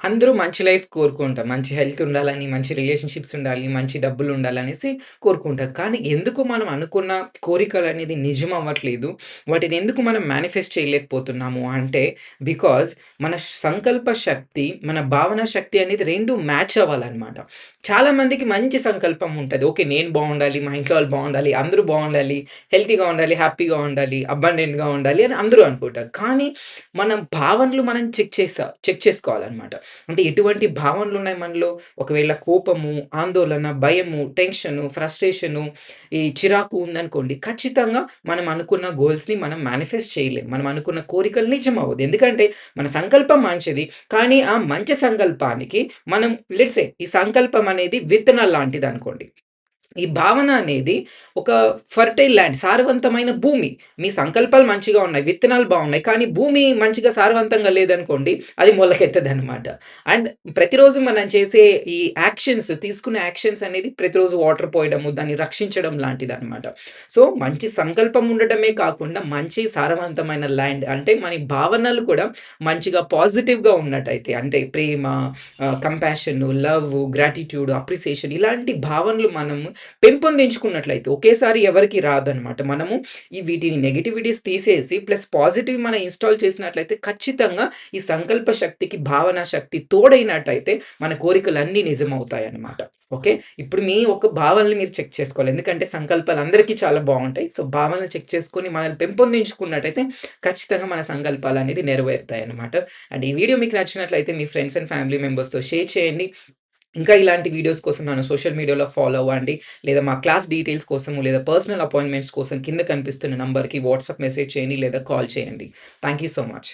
అందరూ మంచి లైఫ్ కోరుకుంటాం. మంచి హెల్త్ ఉండాలని, మంచి రిలేషన్‌షిప్స్ ఉండాలి, మంచి డబ్బులుండాలనేసి కోరుకుంటాం. కానీ ఎందుకు మనం అనుకున్న కోరికలనేది నిజం అవ్వట్లేదు? వాటిని ఎందుకు మనం మేనిఫెస్ట్ చేయలేకపోతున్నాము అంటే, బికాజ్ మన సంకల్ప శక్తి, మన భావన శక్తి అనేది 2 మ్యాచ్ అవ్వాలనమాట. చాలా మందికి మంచి సంకల్పం ఉంటది. ఓకే. నేను బావుండాలి, మా ఇంట్లో వాళ్ళు బావుండాలి, అందరూ బావుండాలి, హెల్తీగా ఉండాలి, హ్యాపీగా ఉండాలి, అబండెంట్‌గా ఉండాలి అని అందరూ అనుకుంటారు. కానీ మన భావనలు మనం చెక్ చేసుకోవాలనమాట. అంటే ఎటువంటి భావనలున్నాయి మనలో? ఒకవేళ కోపము, ఆందోళన, భయము, టెన్షను, ఫ్రస్ట్రేషను, ఈ చిరాకు ఉందనుకోండి, ఖచ్చితంగా మనం అనుకున్న గోల్స్‌ని మనం మేనిఫెస్ట్ చేయలేం. మనం అనుకున్న కోరికలు నిజమవ్వదు. ఎందుకంటే మన సంకల్పం మంచిది. కానీ ఆ మంచి సంకల్పానికి మనం లెట్స్ సే ఈ సంకల్పం అనేది విత్తనాలు లాంటిదనుకోండి. ఈ భావన అనేది ఒక ఫెర్టైల్ ల్యాండ్ సారవంతమైన భూమి. మీ సంకల్పాలు మంచిగా ఉన్నాయి. విత్తనాలు బావున్నాయి. కానీ భూమి మంచిగా సారవంతంగా లేదనుకోండి, అది మొలకెత్తదనమాట. అండ్ ప్రతిరోజు మనం చేసే ఈ తీసుకునే యాక్షన్స్ అనేది ప్రతిరోజు వాటర్ పోయడము, దాన్ని రక్షించడం లాంటిదనమాట. సో, మంచి సంకల్పం ఉండడమే కాకుండా, మంచి సారవంతమైన ల్యాండ్ అంటే మన భావనలు కూడా మంచిగా పాజిటివ్‌గా ఉన్నట్టయితే అంటే ప్రేమ, కంపాషను, లవ్వు, గ్రాటిట్యూడ్, అప్రిసియేషన్ ఇలాంటి భావనలు మనము పెంపొందించుకున్నట్లయితే ఒకేసారి ఎవరికీ రాదనమాట. మనము వీటిని నెగటివిటీస్ తీసేసి ప్లస్ పాజిటివ్ మనం ఇన్‌స్టాల్ చేసినట్లయితే ఖచ్చితంగా ఈ సంకల్ప శక్తికి భావన శక్తి తోడైనట్టయితే మన కోరికలన్నీ నిజమవుతాయన్నమాట. ఓకే. ఇప్పుడు మీ యొక్క భావనలు మీరు చెక్ చేసుకోవాలి. ఎందుకంటే సంకల్పాలు అందరికీ చాలా బావుంటాయి. సో, భావనలు చెక్ చేసుకొని మనల్ని పెంపొందించుకున్నట్టయితే ఖచ్చితంగా మన సంకల్పాలనేది నెరవేరుతాయన్నమాట. అండ్ ఈ వీడియో మీకు నచ్చినట్లయితే మీ ఫ్రెండ్స్ అండ్ ఫ్యామిలీ మెంబర్స్‌తో షేర్ చేయండి. ఇంకా ఇలాంటి వీడియోస్ కోసం నన్ను సోషల్ మీడియాలో ఫాలో అవ్వండి. లేదా మా క్లాస్ డీటెయిల్స్ కోసము, లేదా పర్సనల్ అపాయింట్‌మెంట్స్ కోసం కింద కనిపిస్తున్న నంబర్‌కి వాట్సాప్ మెసేజ్ చేయండి లేదా కాల్ చేయండి. Thank you so much.